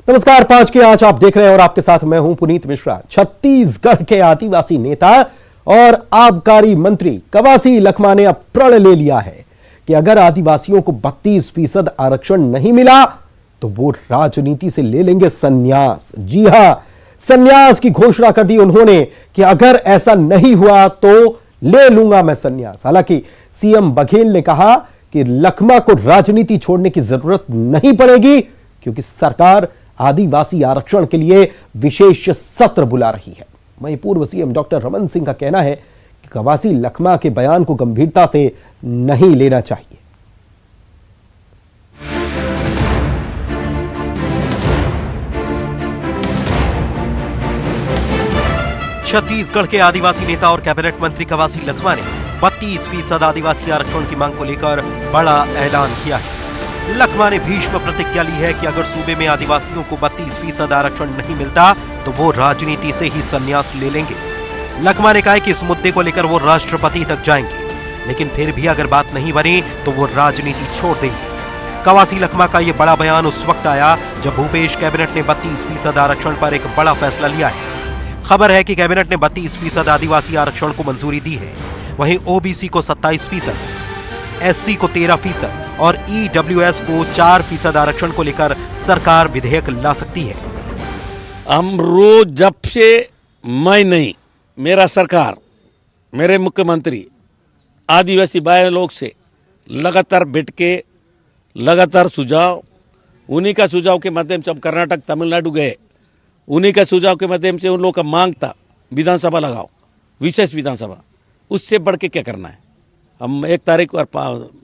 नमस्कार, 5 के आज आप देख रहे हैं और आपके साथ मैं हूं पुनीत मिश्रा। छत्तीसगढ़ के आदिवासी नेता और आबकारी मंत्री कवासी लखमा ने अब प्रण ले लिया है कि अगर आदिवासियों को 32% आरक्षण नहीं मिला तो वो राजनीति से ले लेंगे संन्यास। जी हां, संन्यास की घोषणा कर दी उन्होंने कि अगर ऐसा नहीं हुआ तो ले लूंगा मैं संन्यास। हालांकि सीएम बघेल ने कहा कि लखमा को राजनीति छोड़ने की जरूरत नहीं पड़ेगी क्योंकि सरकार आदिवासी आरक्षण के लिए विशेष सत्र बुला रही है। वहीं पूर्व सीएम डॉक्टर रमन सिंह का कहना है कि कवासी लखमा के बयान को गंभीरता से नहीं लेना चाहिए। छत्तीसगढ़ के आदिवासी नेता और कैबिनेट मंत्री कवासी लखमा ने 32% आदिवासी आरक्षण की मांग को लेकर बड़ा ऐलान किया है। लखमा ने भीष्म प्रतिज्ञा ली है कि अगर सूबे में आदिवासियों को 32% आरक्षण नहीं मिलता तो वो राजनीति से ही संन्यास ले लेंगे। लखमा ने कहा कि इस मुद्दे को लेकर वो राष्ट्रपति तक जाएंगे, लेकिन फिर भी अगर बात नहीं बनी तो वो राजनीति छोड़ देंगे। कवासी लखमा का ये बड़ा बयान उस वक्त आया जब भूपेश कैबिनेट ने 32% आरक्षण पर एक बड़ा फैसला लिया है। खबर है कि कैबिनेट ने 32% आदिवासी आरक्षण को मंजूरी दी है। वहीं ओबीसी को 27%, एससी को 13% और ईडब्ल्यूएस को 4% आरक्षण को लेकर सरकार विधेयक ला सकती है। हम रोज जब से मैं नहीं, मेरा सरकार, मेरे मुख्यमंत्री आदिवासी भाई लोग से लगातार बैठ के लगातार सुझाव, उन्हीं का सुझाव के माध्यम से हम कर्नाटक तमिलनाडु गए, उन्हीं का सुझाव के माध्यम से उन लोगों का मांग था विधानसभा लगाओ, विशेष विधानसभा। उससे बढ़ के क्या करना है? हम 1 तारीख और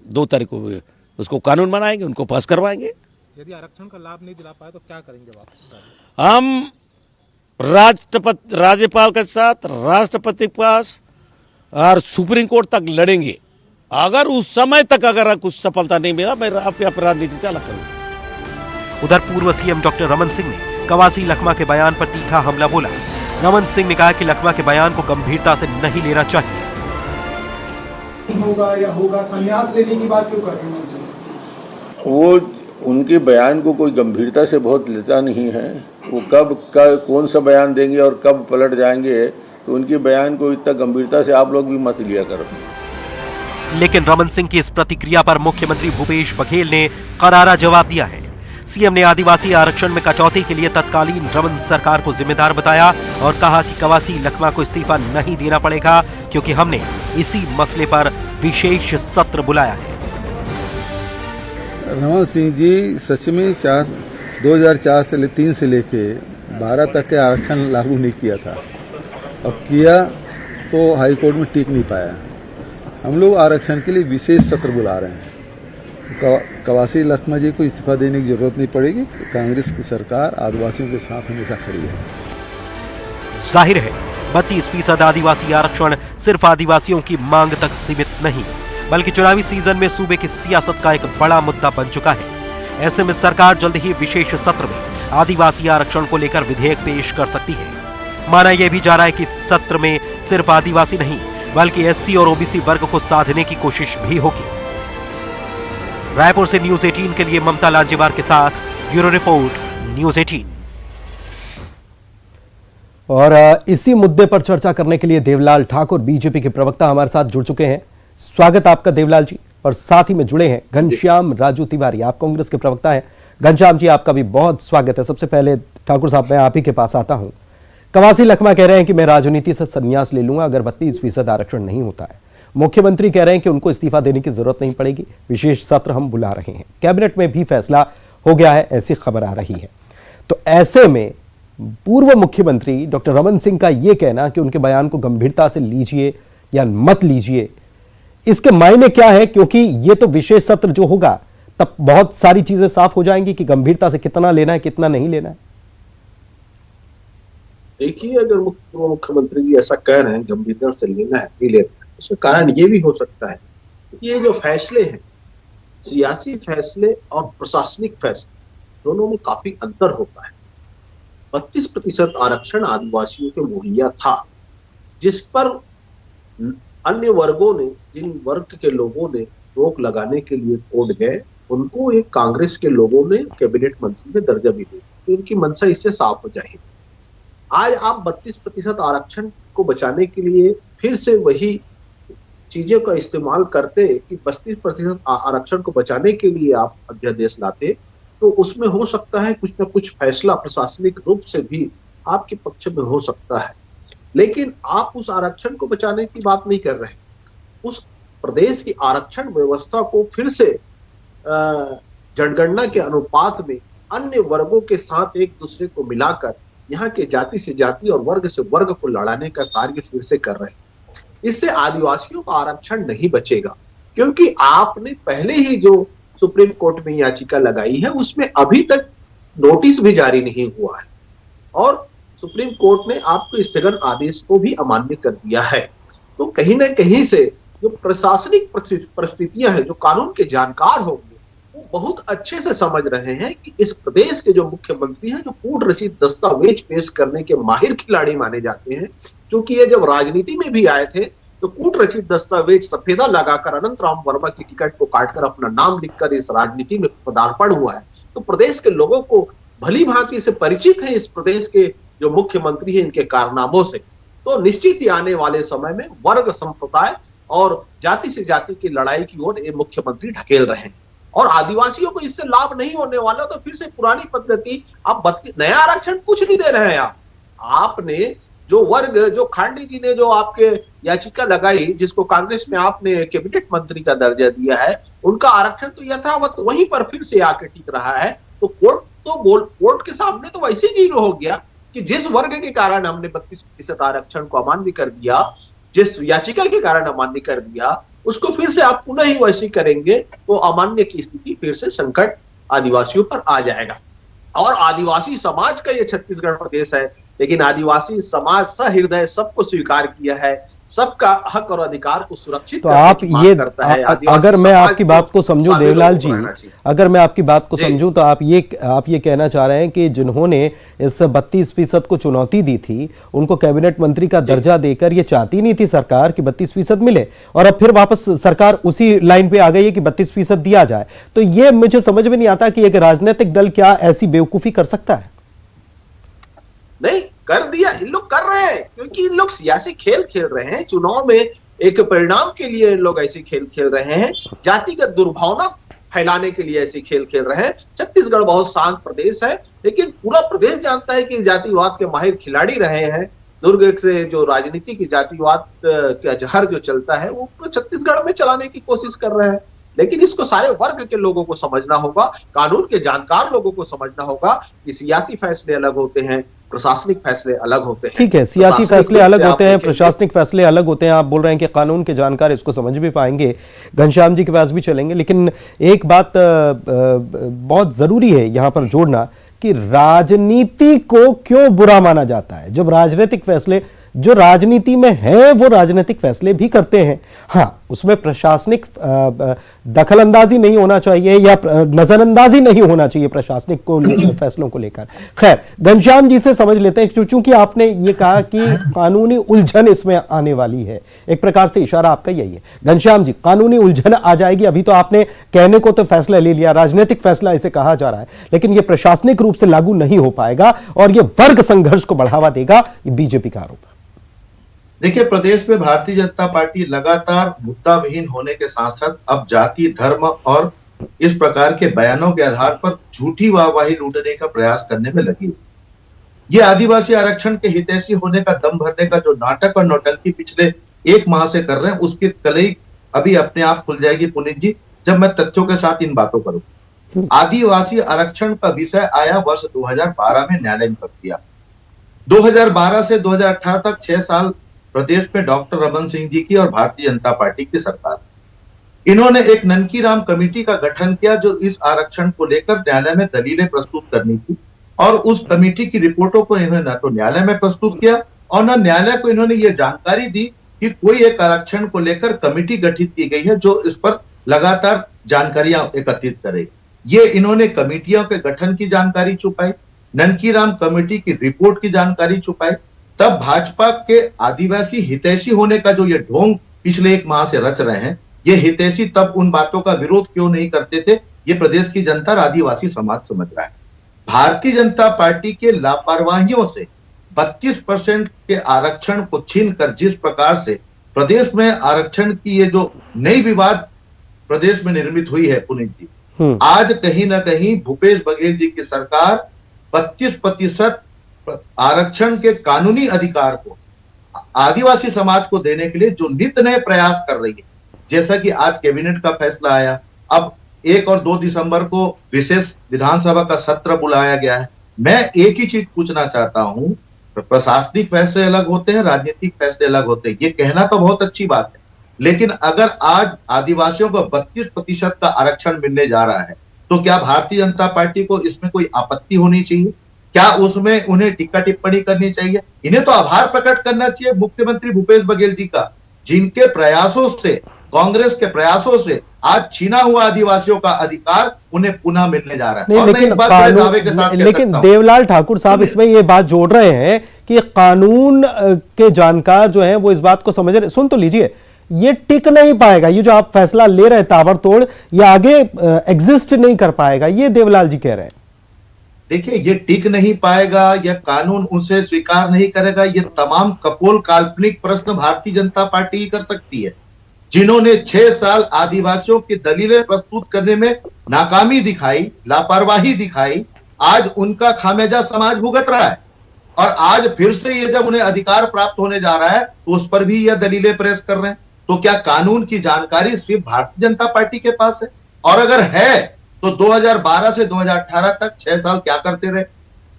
2 तारीख को उसको कानून बनाएंगे, उनको पास करवाएंगे। यदि आरक्षण का लाभ नहीं दिला पाए तो क्या करेंगे आप? हम राज्यपाल के साथ राष्ट्रपति के पास और सुप्रीम कोर्ट तक लड़ेंगे। अगर उस समय तक अगर कुछ सफलता नहीं मिला, मैं राजनीति से अलग करूंगा। उधर पूर्व सीएम डॉक्टर रमन सिंह ने कवासी लखमा के बयान पर तीखा हमला बोला। रमन सिंह ने कहा कि लखमा के बयान को गंभीरता से नहीं लेना चाहिए। होगा या होगा, संन्यास लेने की बात क्यों कर रहे हैं? वो उनके बयान को कोई गंभीरता से बहुत लेता नहीं है। वो कब कौन सा बयान देंगे और कब पलट जाएंगे, तो उनके बयान को इतना गंभीरता से आप लोग भी मत लिया करो। लेकिन रमन सिंह की इस प्रतिक्रिया पर मुख्यमंत्री भूपेश बघेल ने करारा जवाब दिया है। सीएम ने आदिवासी आरक्षण में कटौती के लिए तत्कालीन रमन सरकार को जिम्मेदार बताया और कहा कि कवासी लखमा को इस्तीफा नहीं देना पड़ेगा क्योंकि हमने इसी मसले पर विशेष सत्र बुलाया है। रमन सिंह जी सच में 2004 से 3 से लेके 12 तक के आरक्षण लागू नहीं किया था, और किया तो हाई कोर्ट में टिक नहीं पाया। हम लोग आरक्षण के लिए विशेष सत्र बुला रहे हैं। तो कवासी लखमा जी को इस्तीफा देने की जरूरत नहीं पड़ेगी। कांग्रेस की सरकार आदिवासियों के साथ हमेशा खड़ी है। जाहिर है 32% आदिवासी आरक्षण सिर्फ आदिवासियों की मांग तक सीमित नहीं, बल्कि चुनावी सीजन में सूबे की सियासत का एक बड़ा मुद्दा बन चुका है। ऐसे में सरकार जल्द ही विशेष सत्र में आदिवासी आरक्षण को लेकर विधेयक पेश कर सकती है। माना यह भी जा रहा है कि सत्र में सिर्फ आदिवासी नहीं बल्कि एससी और ओबीसी वर्ग को साधने की कोशिश भी होगी। रायपुर से न्यूज 18 के लिए ममता लांजेवार के साथ ब्यूरो रिपोर्ट, न्यूज 18। और इसी मुद्दे पर चर्चा करने के लिए देवलाल ठाकुर बीजेपी के प्रवक्ता हमारे साथ जुड़ चुके हैं। स्वागत आपका देवलाल जी। और साथ ही में जुड़े हैं घनश्याम राजू तिवारी, आप कांग्रेस के प्रवक्ता हैं। घनश्याम जी, आपका भी बहुत स्वागत है। सबसे पहले ठाकुर साहब, मैं आप ही के पास आता हूं। कवासी लखमा कह रहे हैं कि मैं राजनीति से संन्यास ले लूंगा अगर 32% आरक्षण नहीं होता है। मुख्यमंत्री कह रहे हैं कि उनको इस्तीफा देने की जरूरत नहीं पड़ेगी, विशेष सत्र हम बुला रहे हैं। कैबिनेट में भी फैसला हो गया है, ऐसी खबर आ रही है। तो ऐसे में पूर्व मुख्यमंत्री डॉक्टर रमन सिंह का यह कहना कि उनके बयान को गंभीरता से लीजिए या मत लीजिए, इसके मायने क्या है? क्योंकि यह तो विशेष सत्र जो होगा तब बहुत सारी चीजें साफ हो जाएंगी कि गंभीरता से कितना लेना है, कितना नहीं लेना है। देखिए, अगर पूर्व मुख्यमंत्री जी ऐसा कह रहे हैं गंभीरता से लेना है, नहीं लेना है, उसका कारण ये भी हो सकता है कि ये जो फैसले हैं, सियासी फैसले और प्रशासनिक फैसले, दोनों में काफी अंतर होता है। 32% आरक्षण आदिवासियों के मुहैया था, जिस पर अन्य वर्गों ने, जिन वर्ग के लोगों ने रोक लगाने के लिए कोर्ट गए, उनको एक कांग्रेस के लोगों ने कैबिनेट मंत्री में दर्जा भी दे दिया। तो उनकी मंशा इससे साफ हो जाएगी। आज आप 32% आरक्षण को बचाने के लिए फिर से वही चीजों का इस्तेमाल करते कि 32% आरक्षण को बचाने के लिए आप अध्यादेश लाते, तो उसमें हो सकता है कुछ न कुछ फैसला प्रशासनिक रूप से भी आपके पक्ष में हो सकता है। लेकिन आप उस आरक्षण को बचाने की बात नहीं कर रहे, उस प्रदेश की आरक्षण व्यवस्था को फिर से जनगणना के अनुपात में अन्य वर्गों के साथ एक दूसरे को मिलाकर यहाँ के जाति से जाति और वर्ग से वर्ग को लड़ाने का कार्य फिर से कर रहे हैं। इससे आदिवासियों का आरक्षण नहीं बचेगा, क्योंकि आपने पहले ही जो सुप्रीम कोर्ट में याचिका लगाई है उसमें अभी तक नोटिस भी जारी नहीं हुआ है और सुप्रीम कोर्ट ने आपके स्थगन आदेश को भी अमान्य कर दिया है। तो कहीं ना कहीं से जो प्रशासनिक परिस्थितियां हैं, जो कानून के जानकार होंगे वो बहुत अच्छे से समझ रहे हैं कि इस प्रदेश के जो मुख्यमंत्री हैं, जो कूट रचित दस्तावेज पेश करने के माहिर खिलाड़ी माने जाते हैं, क्योंकि ये जब राजनीति में भी आए थे तो कूट रचित दस्तावेज सफेदा लगाकर अनंत राम वर्मा की टिकट को काटकर अपना नाम लिखकर इस राजनीति में पदार्पण हुआ है। तो प्रदेश के लोगों को भली भांति से परिचित है इस प्रदेश के जो मुख्यमंत्री है इनके कारनामों से। तो निश्चित ही आने वाले समय में वर्ग संप्रदाय और जाति से जाति की लड़ाई की ओर ये मुख्यमंत्री ढकेल रहे हैं और आदिवासियों को इससे लाभ नहीं होने वाला। तो फिर से पुरानी पद्धति, आप नया आरक्षण कुछ नहीं दे रहे हैं। आपने जो वर्ग, जो खांडी जी ने जो आपके याचिका लगाई, जिसको कांग्रेस में आपने कैबिनेट मंत्री का दर्जा दिया है, उनका आरक्षण तो यथावत वहीं पर फिर से आके टिक रहा है। तो कोर्ट के सामने तो वैसे ही जीरो हो गया कि जिस वर्ग के कारण हमने 32% आरक्षण को अमान्य कर दिया, जिस याचिका के कारण अमान्य कर दिया, उसको फिर से आप पुनः ही वैसे करेंगे तो अमान्य की स्थिति फिर से संकट आदिवासियों पर आ जाएगा। और आदिवासी समाज का ये छत्तीसगढ़ प्रदेश है, लेकिन आदिवासी समाज सहृदय सबको स्वीकार किया है, सबका हक और अधिकार को सुरक्षित तो आप ये करता है। अगर मैं आपकी बात को समझूं देवलाल जी, अगर मैं आपकी बात को समझूं तो आप ये कहना चाह रहे हैं कि जिन्होंने इस 32% को चुनौती दी थी उनको कैबिनेट मंत्री का दर्जा देकर ये चाहती नहीं थी सरकार कि 32% मिले, और अब फिर वापस सरकार उसी लाइन पे आ गई है कि 32% दिया जाए। तो ये मुझे समझ में नहीं आता कि एक राजनीतिक दल क्या ऐसी बेवकूफी कर सकता है। नहीं कर दिया, इन लोग कर रहे हैं क्योंकि इन लोग सियासी खेल खेल रहे हैं। चुनाव में एक परिणाम के लिए इन लोग ऐसे खेल खेल रहे हैं, जातिगत दुर्भावना फैलाने के लिए ऐसे खेल खेल रहे हैं। छत्तीसगढ़ बहुत शांत प्रदेश है, लेकिन पूरा प्रदेश जानता है कि जातिवाद के माहिर खिलाड़ी रहे हैं। दुर्ग से जो राजनीति की जातिवाद का जहर जो चलता है वो पूरा छत्तीसगढ़ में चलाने की कोशिश कर रहे हैं। लेकिन इसको सारे वर्ग के लोगों को समझना होगा, कानून के जानकार लोगों को समझना होगा कि सियासी फैसले अलग होते हैं, प्रशासनिक फैसले अलग होते हैं। ठीक है, सियासी फैसले अलग होते हैं, प्रशासनिक फैसले अलग होते हैं। आप बोल रहे हैं कि कानून के जानकार इसको समझ भी पाएंगे। घनश्याम जी के पास भी चलेंगे, लेकिन एक बात बहुत जरूरी है यहां पर जोड़ना कि राजनीति को क्यों बुरा माना जाता है। जब राजनीतिक फैसले जो राजनीति में है वो राजनीतिक फैसले भी करते हैं, हाँ उसमें प्रशासनिक दखलंदाजी नहीं होना चाहिए या नजरअंदाजी नहीं होना चाहिए प्रशासनिक को फैसलों को लेकर। खैर, घनश्याम जी से समझ लेते हैं, चूंकि आपने ये कहा कि कानूनी उलझन इसमें आने वाली है, एक प्रकार से इशारा आपका यही है। घनश्याम जी, कानूनी उलझन आ जाएगी। अभी तो आपने कहने को तो फैसला ले लिया, राजनीतिक फैसला इसे कहा जा रहा है, लेकिन ये प्रशासनिक रूप से लागू नहीं हो पाएगा और ये वर्ग संघर्ष को बढ़ावा देगा, ये बीजेपी का आरोप है। देखिए, प्रदेश में भारतीय जनता पार्टी लगातार मुद्दा विहीन होने के साथ साथ अब जाति, धर्म और इस प्रकार के बयानों के आधार पर झूठी वाहवाही लूटने का प्रयास करने में लगी। ये आदिवासी आरक्षण के हितैषी होने का दम भरने का जो नाटक और नौटंकी पिछले 1 माह से कर रहे हैं, उसकी कलई अभी अपने आप खुल जाएगी पुनीत जी, जब मैं तथ्यों के साथ इन बातों करूं। आदिवासी आरक्षण का विषय आया वर्ष 2012 में न्यायालय ने दिया। 2012 से 2018 तक 6 साल प्रदेश में डॉक्टर रमन सिंह जी की और भारतीय जनता पार्टी की सरकार, इन्होंने एक ननकीराम कमेटी का गठन किया जो इस आरक्षण को लेकर न्यायालय में दलीलें प्रस्तुत करनी थी, और उस कमेटी की रिपोर्टों को इन्होंने न तो न्यायालय में प्रस्तुत किया और न न्यायालय को इन्होंने ये जानकारी दी कि कोई एक आरक्षण को लेकर कमेटी गठित की गई है जो इस पर लगातार जानकारियां एकत्रित करे। ये इन्होंने कमेटियों के गठन की जानकारी छुपाई, ननकीराम कमेटी की रिपोर्ट की जानकारी छुपाई। तब भाजपा के आदिवासी हितैषी होने का जो ये ढोंग पिछले 1 माह से रच रहे हैं, ये हितैषी तब उन बातों का विरोध क्यों नहीं करते थे, ये प्रदेश की जनता और आदिवासी समाज समझ रहा है। भारतीय जनता पार्टी के लापरवाहियों से 32% के आरक्षण को छीनकर जिस प्रकार से प्रदेश में आरक्षण की ये जो नई विवाद प्रदेश में निर्मित हुई है पुनीत जी, आज कहीं ना कहीं भूपेश बघेल जी की सरकार 32% आरक्षण के कानूनी अधिकार को आदिवासी समाज को देने के लिए जो नित नए प्रयास कर रही है, जैसा कि आज कैबिनेट का फैसला आया, अब 1 और 2 दिसंबर को विशेष विधानसभा का सत्र बुलाया गया है। मैं एक ही चीज पूछना चाहता हूं, प्रशासनिक फैसले अलग होते हैं, राजनीतिक फैसले अलग होते हैं, ये कहना तो बहुत अच्छी बात है, लेकिन अगर आज आदिवासियों को 32% का आरक्षण मिलने जा रहा है तो क्या भारतीय जनता पार्टी को इसमें कोई आपत्ति होनी चाहिए? क्या उसमें उन्हें टीका टिप्पणी करनी चाहिए? इन्हें तो आभार प्रकट करना चाहिए मुख्यमंत्री भूपेश बघेल जी का, जिनके प्रयासों से, कांग्रेस के प्रयासों से आज छीना हुआ आदिवासियों का अधिकार उन्हें पुनः मिलने जा रहा है। नहीं, और मैं एक बात बड़े दावे के साथ कह सकता हूं, देवलाल ठाकुर साहब इसमें ये बात जोड़ रहे हैं कि कानून के जानकार जो हैं वो इस बात को समझ रहे। सुन तो लीजिए, ये टिक नहीं पाएगा, ये जो आप फैसला ले रहे हैं ताबड़तोड़, ये आगे एग्जिस्ट नहीं कर पाएगा, ये देवलाल जी कह रहे हैं। देखिए, ये टिक नहीं पाएगा, यह कानून उसे स्वीकार नहीं करेगा, ये तमाम कपोल काल्पनिक प्रश्न भारतीय जनता पार्टी ही कर सकती है, जिन्होंने 6 साल आदिवासियों की दलीलें प्रस्तुत करने में नाकामी दिखाई, लापरवाही दिखाई, आज उनका खामियाजा समाज भुगत रहा है। और आज फिर से ये जब उन्हें अधिकार प्राप्त होने जा रहा है तो उस पर भी यह दलीलें पेश कर रहे हैं। तो क्या कानून की जानकारी सिर्फ भारतीय जनता पार्टी के पास है? और अगर है तो 2012 से 2018 तक 6 साल क्या करते रहे?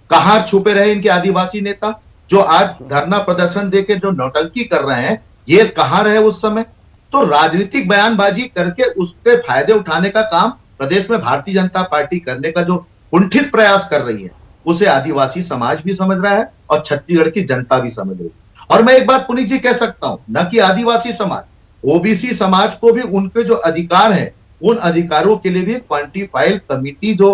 कहां छुपे रहे इनके आदिवासी नेता जो आज धरना प्रदर्शन देके जो नौटंकी कर रहे हैं? ये कहां रहे उस समय? तो राजनीतिक बयानबाजी करके उसके फायदे उठाने का काम प्रदेश में भारतीय जनता पार्टी करने का जो कुंठित प्रयास कर रही है, उसे आदिवासी समाज भी समझ रहा है और छत्तीसगढ़ की जनता भी समझ रही है। और मैं एक बात पुनीत जी कह सकता हूं, न कि आदिवासी समाज, ओबीसी समाज को भी उनके जो अधिकार हैं, उन अधिकारों के लिए भी क्वांटिफाइड कमिटी जो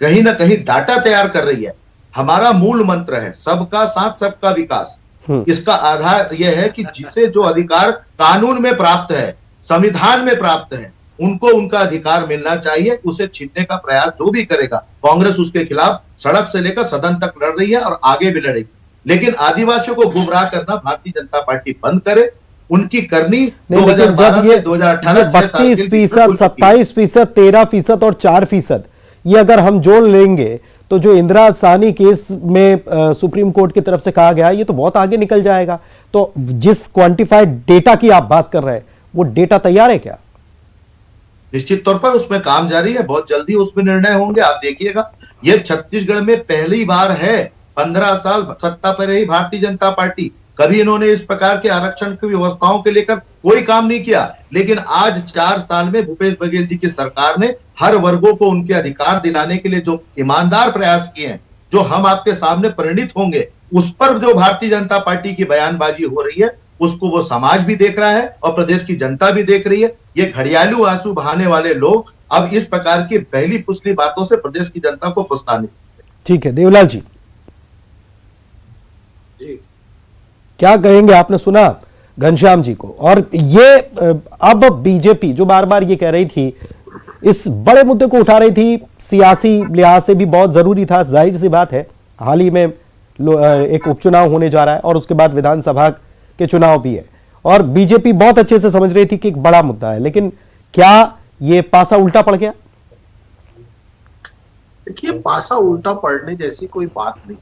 कहीं ना कहीं डाटा तैयार कर रही है। हमारा मूल मंत्र है सबका साथ सबका विकास। इसका आधार यह है कि जिसे जो अधिकार कानून में प्राप्त है, संविधान में प्राप्त है, उनको उनका अधिकार मिलना चाहिए। उसे छीनने का प्रयास जो भी करेगा, कांग्रेस उसके खिलाफ सड़क से लेकर सदन तक लड़ रही है और आगे भी लड़ेगी। लेकिन आदिवासियों को गुमराह करना भारतीय जनता पार्टी बंद करे। उनकी करनी 2012 से 2018 32%, 27%, 13% और 4%, ये अगर हम जोड़ लेंगे तो जो इंदिरा साहनी केस में सुप्रीम कोर्ट की तरफ से कहा गया, ये तो बहुत आगे निकल जाएगा। तो जिस क्वांटिफाइड डेटा की आप बात कर रहे हैं, वो डेटा तैयार है क्या? निश्चित तौर पर उसमें काम जारी है, बहुत जल्दी उसमें निर्णय होंगे, आप देखिएगा। ये छत्तीसगढ़ में पहली बार है, 15 साल सत्ता पर रही भारतीय जनता पार्टी, कभी इन्होंने इस प्रकार के आरक्षण की व्यवस्थाओं के लेकर कोई काम नहीं किया। लेकिन आज 4 साल में भूपेश बघेल जी की सरकार ने हर वर्गों को उनके अधिकार दिलाने के लिए जो ईमानदार प्रयास किए हैं, जो हम आपके सामने परिणित होंगे, उस पर जो भारतीय जनता पार्टी की बयानबाजी हो रही है, उसको वो समाज भी देख रहा है और प्रदेश की जनता भी देख रही है। ये घड़ियालू आंसू बहाने वाले लोग अब इस प्रकार की पहली फुसली बातों से प्रदेश की जनता को फुसला नहीं सकते। ठीक है, देवलाल जी क्या कहेंगे? आपने सुना घनश्याम जी को, और ये अब बीजेपी जो बार बार ये कह रही थी, इस बड़े मुद्दे को उठा रही थी, सियासी लिहाज से भी बहुत जरूरी था, जाहिर सी बात है, हाल ही में एक उपचुनाव होने जा रहा है और उसके बाद विधानसभा के चुनाव भी है, और बीजेपी बहुत अच्छे से समझ रही थी कि एक बड़ा मुद्दा है। लेकिन क्या ये पासा उल्टा पड़ गया? देखिए, पासा उल्टा पड़ने जैसी कोई बात नहीं।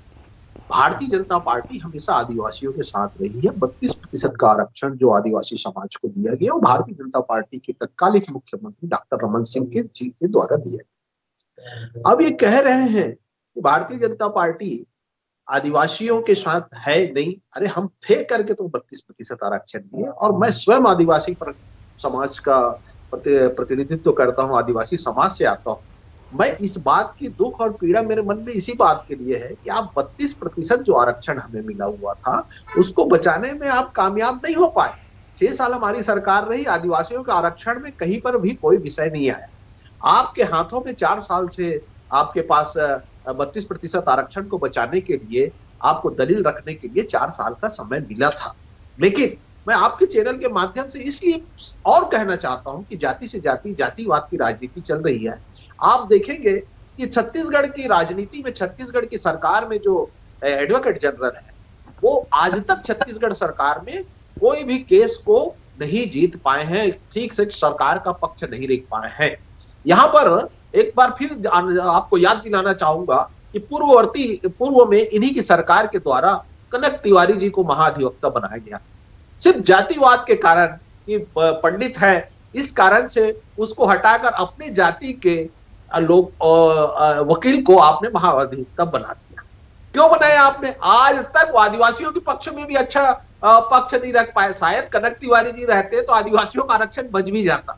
भारतीय जनता पार्टी हमेशा आदिवासियों के साथ रही है। 32% का आरक्षण जो आदिवासी समाज को दिया गया, वो भारतीय जनता पार्टी के तत्कालीन मुख्यमंत्री डॉक्टर रमन सिंह जी के द्वारा दिया गया। अब ये कह रहे हैं कि भारतीय जनता पार्टी आदिवासियों के साथ है नहीं। अरे हम थे करके तो 32% आरक्षण दिए, और मैं स्वयं आदिवासी समाज का प्रतिनिधित्व करता हूँ, आदिवासी समाज से आता हूँ। मैं इस बात की दुख और पीड़ा मेरे मन में इसी बात के लिए है कि आप 32% जो आरक्षण हमें मिला हुआ था, उसको बचाने में आप कामयाब नहीं हो पाए। 6 साल हमारी सरकार रही, आदिवासियों के आरक्षण में कहीं पर भी कोई विषय नहीं आया। आपके हाथों में 4 साल से आपके पास 32% आरक्षण को बचाने के लिए, आपको दलील रखने के लिए 4 साल का समय मिला था। लेकिन मैं आपके चैनल के माध्यम से इसलिए और कहना चाहता हूं कि जाति से जाति, जातिवाद की राजनीति चल रही है। आप देखेंगे कि छत्तीसगढ़ की राजनीति में, छत्तीसगढ़ की सरकार में जो एडवोकेट जनरल है, वो आज तक छत्तीसगढ़ सरकार में कोई भी केस को नहीं जीत पाए हैं, ठीक से सरकार का पक्ष नहीं रख पाए हैं। यहाँ पर एक बार फिर आपको याद दिलाना चाहूंगा कि पूर्व में इन्हीं की सरकार के द्वारा कनक तिवारी जी को महाधिवक्ता बनाया गया। सिर्फ जातिवाद के कारण, कि पंडित है, इस कारण से उसको हटाकर अपने जाति के लोग वकील को आपने महाधिवक्ता बना दिया। क्यों बनाया आपने? आज तक वो आदिवासियों के पक्ष में भी अच्छा पक्ष नहीं रख पाए। शायद कनक तिवारी जी रहते तो आदिवासियों का आरक्षण बच भी जाता।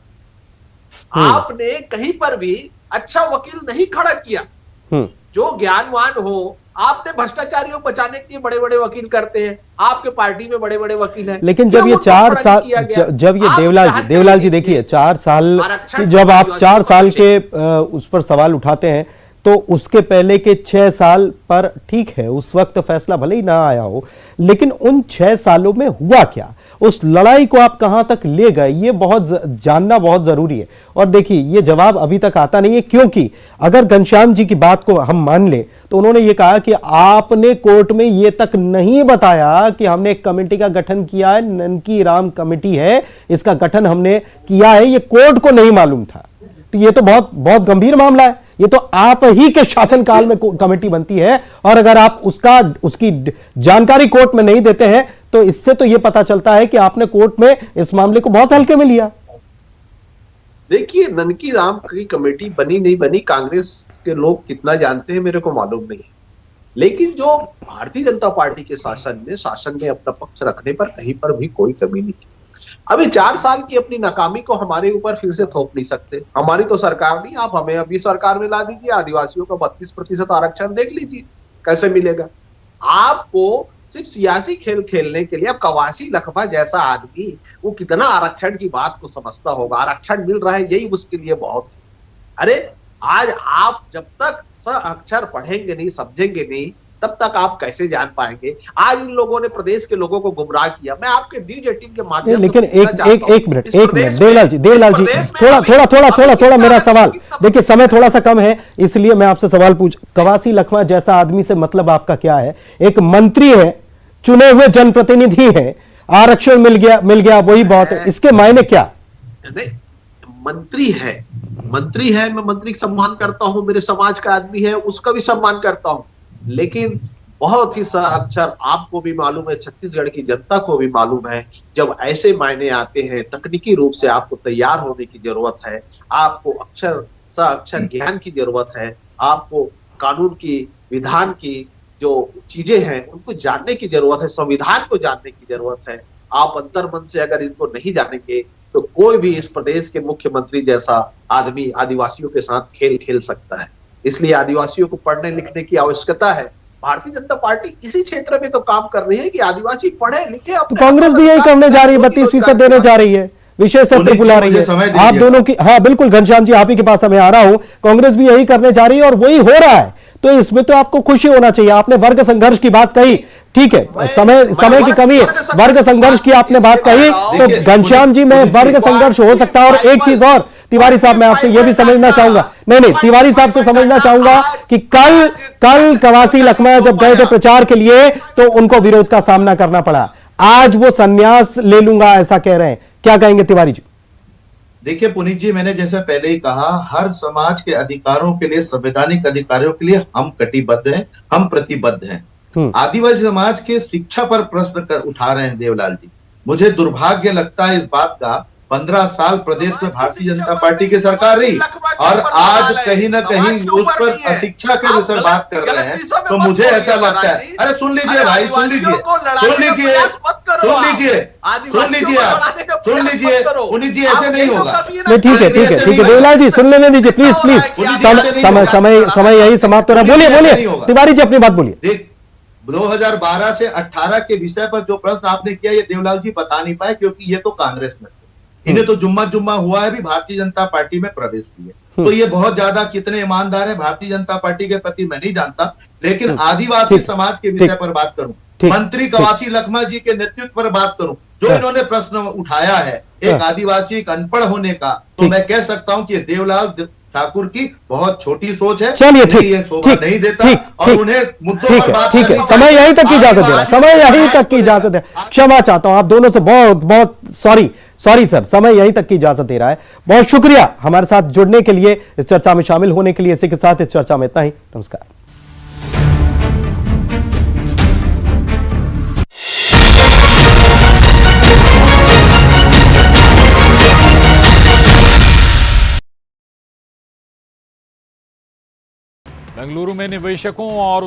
आपने कहीं पर भी अच्छा वकील नहीं खड़ा किया जो ज्ञानवान हो। आपने भ्रष्टाचारियों को बचाने के लिए बड़े बड़े वकील करते हैं, आपके पार्टी में बड़े बड़े वकील हैं। लेकिन जब ये 4 साल, जब ये देवलाल जी देखिए 4 साल, जब आप 4 साल के उस पर सवाल उठाते हैं तो उसके पहले के 6 साल पर ठीक है, उस वक्त फैसला भले ही ना आया हो, लेकिन उन 6 सालों में हुआ क्या, उस लड़ाई को आप कहां तक ले गए, ये बहुत जानना बहुत जरूरी है। और देखिए ये जवाब अभी तक आता नहीं है, क्योंकि अगर घनश्याम जी की बात को हम मान लें तो उन्होंने ये कहा कि आपने कोर्ट में ये तक नहीं बताया कि हमने एक कमेटी का गठन किया है, ननकी राम कमेटी है, इसका गठन हमने किया है, ये कोर्ट को नहीं मालूम था। तो ये तो बहुत बहुत गंभीर मामला है। ये तो आप ही के शासनकाल में कमेटी बनती है, और अगर आप उसकी जानकारी कोर्ट में नहीं देते हैं तो इससे तो यह पता चलता है कि आपने कोर्ट में इस मामले को बहुत हल्के में लिया। देखिए, ननकी राम की कमेटी बनी नहीं बनी, कांग्रेस के लोग कितना जानते हैं मेरे को मालूम नहीं है, लेकिन जो भारतीय जनता पार्टी के शासन में अपना पक्ष रखने पर कहीं पर भी कोई कमी नहीं की। अभी 4 साल की अपनी नाकामी को हमारे ऊपर फिर से थोप नहीं सकते। हमारी तो सरकार नहीं, आप हमें अभी सरकार में ला दीजिए, आदिवासियों का 32% आरक्षण देख लीजिए कैसे मिलेगा। आपको सिर्फ सियासी खेल खेलने के लिए, अब कवासी लखमा जैसा आदमी वो कितना आरक्षण की बात को समझता होगा, आरक्षण मिल रहा है यही उसके लिए बहुत है। अरे आज आप जब तक अक्षर पढ़ेंगे नहीं, समझेंगे नहीं, तब तक आप कैसे जान पाएंगे। आज इन लोगों ने प्रदेश के लोगों को गुमराह किया। मैं आपके न्यूज 18 के माध्यम से, लेकिन एक मिनट देवलाल जी थोड़ा मेरा सवाल, देखिए समय थोड़ा सा कम है इसलिए मैं आपसे सवाल कवासी लखमा जैसा आदमी से मतलब आपका क्या है? एक मंत्री है, चुने हुए जनप्रतिनिधि है, आरक्षण मिल गया वही बहुत है, इसके मायने क्या? नहीं, मंत्री है, मैं मंत्री का सम्मान करता हूं, मेरे समाज का आदमी है, उसका भी सम्मान करता हूं, लेकिन बहुत ही अक्षर आपको भी मालूम है, छत्तीसगढ़ की जनता को भी मालूम है, जब ऐसे मायने आते हैं तकनीकी रूप से आपको तैयार होने की जरूरत है, आपको अक्षर ज्ञान की जरूरत है, आपको कानून की, विधान की जो चीजें हैं उनको जानने की जरूरत है, संविधान को जानने की जरूरत है। आप अंतर्मन से अगर इसको नहीं जानेंगे तो कोई भी इस प्रदेश के मुख्यमंत्री जैसा आदमी आदिवासियों के साथ खेल खेल सकता है। इसलिए आदिवासियों को पढ़ने लिखने की आवश्यकता है। भारतीय जनता पार्टी इसी क्षेत्र में तो काम कर रही है कि आदिवासी पढ़े लिखे। तो कांग्रेस भी यही करने जा रही है, 32% देने जा रही है, विशेष सत्र बुला रही है। आप दोनों की, हाँ बिल्कुल घनश्याम जी आप ही के पास मैं आ रहा हूं, कांग्रेस भी यही करने जा रही है और वही हो रहा है, तो इसमें तो आपको खुशी होना चाहिए। आपने वर्ग संघर्ष की बात कही, ठीक है, समय की कमी है, वर्ग संघर्ष की आपने बात कही, तो घनश्याम जी में वर्ग संघर्ष हो सकता है। और एक चीज और तिवारी साहब, मैं आपसे यह भी समझना चाहूंगा, नहीं तिवारी साहब से समझना चाहूंगा कि कल कवासी लखमा जब गए थे प्रचार के लिए तो उनको विरोध का सामना करना पड़ा, आज वो संन्यास ले लूंगा ऐसा कह रहे हैं, क्या कहेंगे तिवारी जी? देखिए पुनीत जी, मैंने जैसे पहले ही कहा, हर समाज के अधिकारों के लिए, संवैधानिक अधिकारों के लिए हम कटिबद्ध हैं, हम प्रतिबद्ध हैं। आदिवासी समाज के शिक्षा पर प्रश्न उठा रहे हैं देवलाल जी। मुझे दुर्भाग्य लगता है इस बात का, 15 साल प्रदेश में भारतीय जनता पार्टी की सरकार रही और आज कहीं ना कहीं उस पर शिक्षा के विषय बात कर रहे हैं, तो मुझे ऐसा लगता है, अरे सुन लीजिए भाई, सुन लीजिए पुनीत जी, ऐसे नहीं होगा। ठीक है देवलाल जी सुन लेने दीजिए प्लीज, समय यही समाप्त हो रहा है। बोलिए तिवारी जी अपनी बात बोलिए। 2012 से 18 के विषय पर जो प्रश्न आपने किया, ये देवलाल जी बता नहीं पाए क्योंकि ये तो कांग्रेस में थे, इन्हें तो जुम्मा हुआ है भी भारतीय जनता पार्टी में प्रवेश किए, तो ये बहुत ज्यादा कितने ईमानदार है भारतीय जनता पार्टी के प्रति मैं नहीं जानता, लेकिन आदिवासी समाज के विषय पर बात करूं, मंत्री कवासी लखमा जी के नेतृत्व पर बात करूं, जो इन्होंने प्रश्न उठाया है एक आदिवासी अनपढ़ होने का, तो मैं कह सकता हूं कि देवलाल ठाकुर की बहुत छोटी सोच है। चलिए, उन्हें ठीक, ये शोभा ठीक, नहीं देता ठीक, और ठीक, उन्हें मुद्दों ठीक पर है, बात ठीक है, करनी समय चाहिए। यहीं तक की इजाजत दे रहा, समय यहीं तक की इजाजत दे, क्षमा चाहता हूं आप दोनों से, बहुत बहुत सॉरी सर, समय यहीं तक की इजाजत दे रहा है। बहुत शुक्रिया हमारे साथ जुड़ने के लिए, इस चर्चा में शामिल होने के लिए। इसी के साथ इस चर्चा में इतना ही। नमस्कार। बेंगलुरु में निवेशकों और